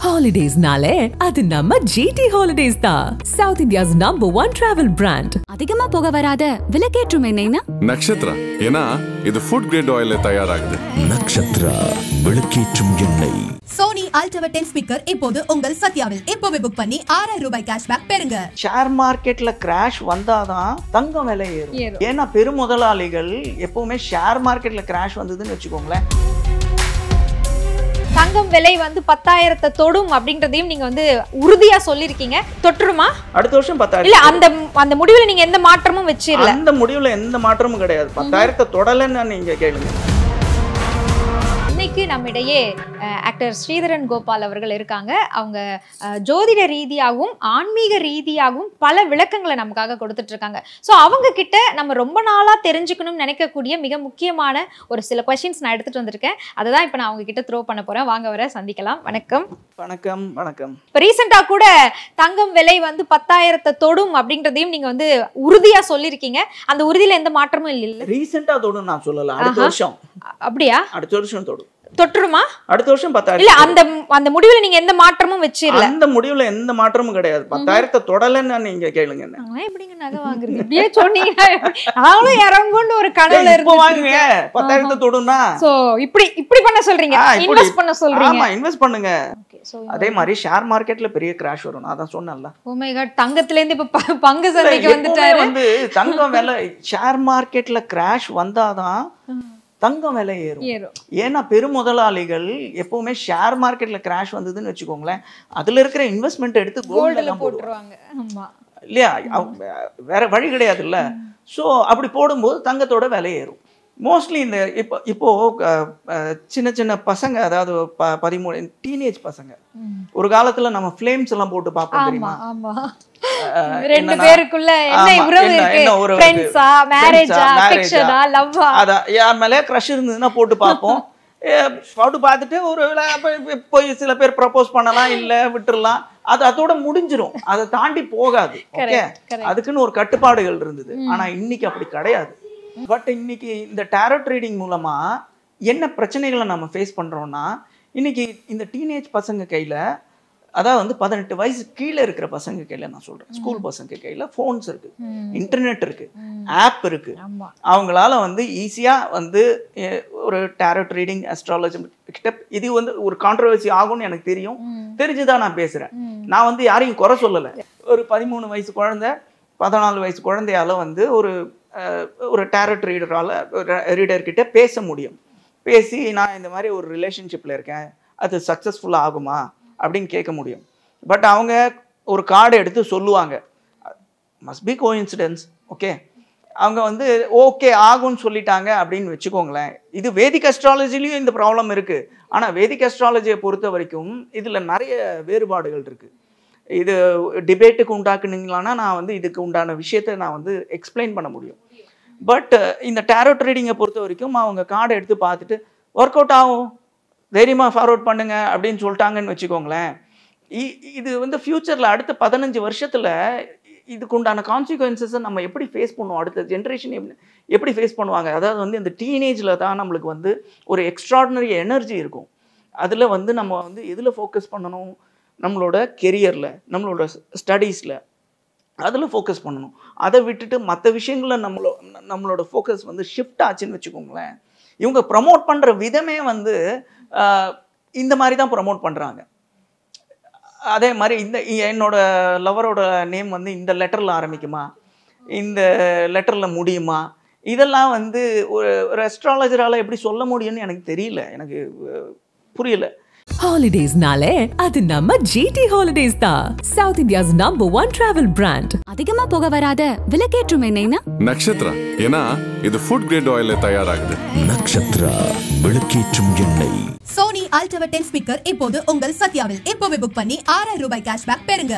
Holidays-nale, அது நம்ம GT Holidays தான். South India's #1 travel brand. அதிகமா போக வராத விலக்கேற்றும் எண்ணெய்னா நக்ஷத்ரா. ஏன்னா இது ஃபுட் கிரேட் ஆயில்ல தயாராகுது. நக்ஷத்ரா விளக்கேற்றும் எண்ணெய். Sony Ultra 10 ஸ்பீக்கர் இப்போது உங்கள் சத்யாவில் இப்போவே புக் பண்ணி ₹6000 கேஷ்பேக் பெறுங்க. ஷேர் மார்க்கெட்ல கிராஷ் வந்தாதான் தங்கம் விலை ஏறும். ஏன்னா பெருமுதலாளிகள் எப்பவுமே ஷேர் மார்க்கெட்ல கிராஷ் வந்ததுன்னு வச்சுக்கோங்களேன். தங்கம் விலை வந்து 10,000 தொடும் அப்படின்றதையும் நீங்க வந்து உறுதியா சொல்லிருக்கீங்க. தொற்றுமா? அடுத்த வருஷம் 10,000. இல்ல அந்த முடிவுல நீங்க எந்த மாற்றமும் வச்சிரல. அந்த முடிவுல எந்த மாற்றமும் கிடையாது. 10,000 தொடலன்னு நீங்க கேளுங்க. இன்னைக்கு நம்மிடையே ஆக்டர் ஸ்ரீதரன் கோபால் அவர்கள் இருக்காங்க. அவங்க ஜோதிட ரீதியாகவும் ஆன்மீக ரீதியாகவும் பல விளக்கங்களை நமக்காக கொடுத்துட்டு இருக்காங்க. ஸோ அவங்க கிட்ட நம்ம ரொம்ப நாளா தெரிஞ்சுக்கணும்னு நினைக்கக்கூடிய மிக முக்கியமான ஒரு சில கொஸ்டின்ஸ் நான் எடுத்துட்டு வந்திருக்கேன். அதை தான் இப்போ நான் அவங்க கிட்ட த்ரோ பண்ண போறேன். வாங்க வர சந்திக்கலாம். வணக்கம். வணக்கம். வணக்கம். இப்போ ரீசெண்டா கூட தங்கம் விலை வந்து 10,000 தொடும் அப்படின்றதையும் நீங்க வந்து உறுதியா சொல்லிருக்கீங்க. அந்த உறுதியில எந்த மாற்றமும் இல்லை. ரீசெண்டா தொடும் நான் சொல்லல. அடுத்த வருஷம். அப்படியா? அடுத்த வருஷம் தொடும். தொற்றுமா? அடுத்த வருஷம் 10,000. இல்ல அந்த முடிவுல நீங்க எந்த மாற்றமும் வச்சிரல. அந்த முடிவுல எந்த மாற்றமும் கிடையாது. 10,000 தொடலன்னு நீங்க கேளுங்க. நான் எப்படிங்க நகை வாங்குறது? இப்படியே சொன்னீங்க. நானும் இறங்குன்னு ஒரு கனவுல இருந்து வாங்குங்க. 10,000 தொடும்னா சோ இப்படி பண்ண சொல்றீங்க. இன்வெஸ்ட் பண்ண சொல்றீங்க. ஆமா, இன்வெஸ்ட் பண்ணுங்க. அதே மாதிரி ஷேர் மார்க்கெட்ல பெரிய கிராஷ் வரும். நான் அதான் சொன்னேன்ல. ஓ மை காட், தங்கத்துல இருந்து இப்ப பங்கு சந்தைக்கு வந்துட்டாரு. வந்து தங்கம் விலை ஷேர் மார்க்கெட்ல கிராஷ் வந்தாதான் தங்கம் விலை ஏறும். ஏன்னா பெருமுதலாளிகள் எப்பவுமே ஷேர் மார்க்கெட்ல கிராஷ் வந்ததுன்னு வச்சுக்கோங்களேன், அதுல இருக்கிற இன்வெஸ்ட்மெண்ட் எடுத்து கோல்டுல போட்டுருவாங்க. இல்லையா? வேற வழி கிடையாது இல்ல. ஸோ அப்படி போடும்போது தங்கத்தோட விலை ஏறும். மோஸ்ட்லி இந்த இப்போ சின்ன சின்ன பசங்க, அதாவது 13 டீனேஜ் பசங்க, ஒரு காலத்துல நம்ம ஃப்ளேம்ஸ் எல்லாம் போட்டு பார்ப்போம் தெரியுமா? ரெண்டு பேருக்குள்ள என்ன உறவு இருக்கு? ஃப்ரெண்ட்ஸா, மேரேஜா, ஃபிக்ஷனா, லவ்வா? அத யார் மேல கிரஷ் இருந்ததுன்னா போட்டு பார்ப்போம். போட்டு பார்த்துட்டு ஒரு போய் சில பேர் ப்ரப்போஸ் பண்ணலாம், இல்ல விட்டுறலாம். அது அதோட முடிஞ்சிரும். அதை தாண்டி போகாது. ஓகே, அதுக்குன்னு ஒரு கட்டுப்பாடுகள் இருந்தது. ஆனா இன்னைக்கு அப்படி கிடையாது. பட் இன்னைக்கு இந்த டாரோ ட்ரேடிங் மூலமா என்ன பிரச்சனைகளை நம்ம ஃபேஸ் பண்றோம்னா, இன்னைக்கு இந்த டீனேஜ் பசங்க கையில, அதாவது வந்து 18 வயசு கீழே இருக்கிற பசங்க கையில நான் சொல்றேன், ஸ்கூல் பசங்க கையில ஃபோன்ஸ் இருக்கு, இன்டர்நெட் இருக்கு, ஆப் இருக்கு. அவங்களால வந்து ஈஸியா வந்து ஒரு டாரோ ட்ரேடிங், அஸ்ட்ராலஜி கிட்ட இது வந்து ஒரு கான்ட்ரவர்சி ஆகும்னு எனக்கு தெரியும். தெரிஞ்சுதான் நான் பேசுறேன். நான் வந்து யாரையும் குறை சொல்லலை. ஒரு 13 வயசு குழந்தை, 14 வயசு குழந்தையால வந்து ஒரு டாரோ ரீடர்கிட்ட பேச முடியும். பேசி நான் இந்த மாதிரி ஒரு ரிலேஷன்ஷிப்பில் இருக்கேன், அது சக்ஸஸ்ஃபுல்லாக ஆகுமா அப்படின்னு கேட்க முடியும். பட் அவங்க ஒரு கார்டு எடுத்து சொல்லுவாங்க. Must be coincidence. ஓகே, அவங்க வந்து ஓகே ஆகும்னு சொல்லிட்டாங்க அப்படின்னு வச்சுக்கோங்களேன். இது வேதிக் அஸ்ட்ராலஜிலையும் இந்த ப்ராப்ளம் இருக்குது. ஆனால் வேதிக் அஸ்ட்ராலஜியை பொறுத்த வரைக்கும் இதில் நிறைய வேறுபாடுகள் இருக்குது. இது டிபேட்டுக்கு உண்டாக்குனீங்களான்னா நான் வந்து இதுக்கு உண்டான விஷயத்தை நான் வந்து எக்ஸ்பிளைன் பண்ண முடியும். பட் இந்த டாரோ ட்ரேடிங்கை பொறுத்த வரைக்கும் அவங்க கார்டை எடுத்து பார்த்துட்டு ஒர்க் அவுட் ஆகும், தைரியமாக ஃபார்வர்ட் பண்ணுங்க அப்படின்னு சொல்லிட்டாங்கன்னு வச்சுக்கோங்களேன். இது வந்து ஃப்யூச்சரில் அடுத்த 15 வருஷத்தில் இதுக்கு உண்டான கான்சிக்வன்சஸை நம்ம எப்படி ஃபேஸ் பண்ணுவோம், அடுத்த ஜென்ரேஷன் எப்படி ஃபேஸ் பண்ணுவாங்க. அதாவது வந்து இந்த டீனேஜில் தான் நம்மளுக்கு வந்து ஒரு எக்ஸ்ட்ராடினரி எனர்ஜி இருக்கும். அதில் வந்து நம்ம வந்து எதில் ஃபோக்கஸ் பண்ணணும், நம்மளோட கெரியரில், நம்மளோட ஸ்டடீஸில், அதில் ஃபோக்கஸ் பண்ணணும். அதை விட்டுட்டு மற்ற விஷயங்களில் நம்மளோட ஃபோக்கஸ் வந்து ஷிஃப்ட் ஆச்சுன்னு வச்சுக்கோங்களேன். இவங்க ப்ரமோட் பண்ணுற விதமே வந்து இந்த மாதிரி தான் ப்ரமோட் பண்ணுறாங்க. அதே மாதிரி என்னோட லவரோட நேம் வந்து இந்த லெட்டரில் ஆரம்பிக்குமா, இந்த லெட்டரில் முடியுமா, இதெல்லாம் வந்து ஒரு அஸ்ட்ராலஜரால் எப்படி சொல்ல முடியும்னு எனக்கு தெரியல, எனக்கு புரியல. Holidays-nale, அது நம்ம GT Holidays தான். South India's #1 travel brand. அதிகமா போக வராத விலக்கேற்றும் எண்ணெய்னா நக்ஷத்ரா. ஏன்னா இது ஃபுட் கிரேட் ஆயில்ல தயாராகுது. நக்ஷத்ரா விளக்கேற்றும் எண்ணெய். Sony Ultra 10 ஸ்பீக்கர் இப்போது உங்கள் சத்யாவில் இப்போவே புக் பண்ணி ₹6000 கேஷ்பேக் பெறுங்க.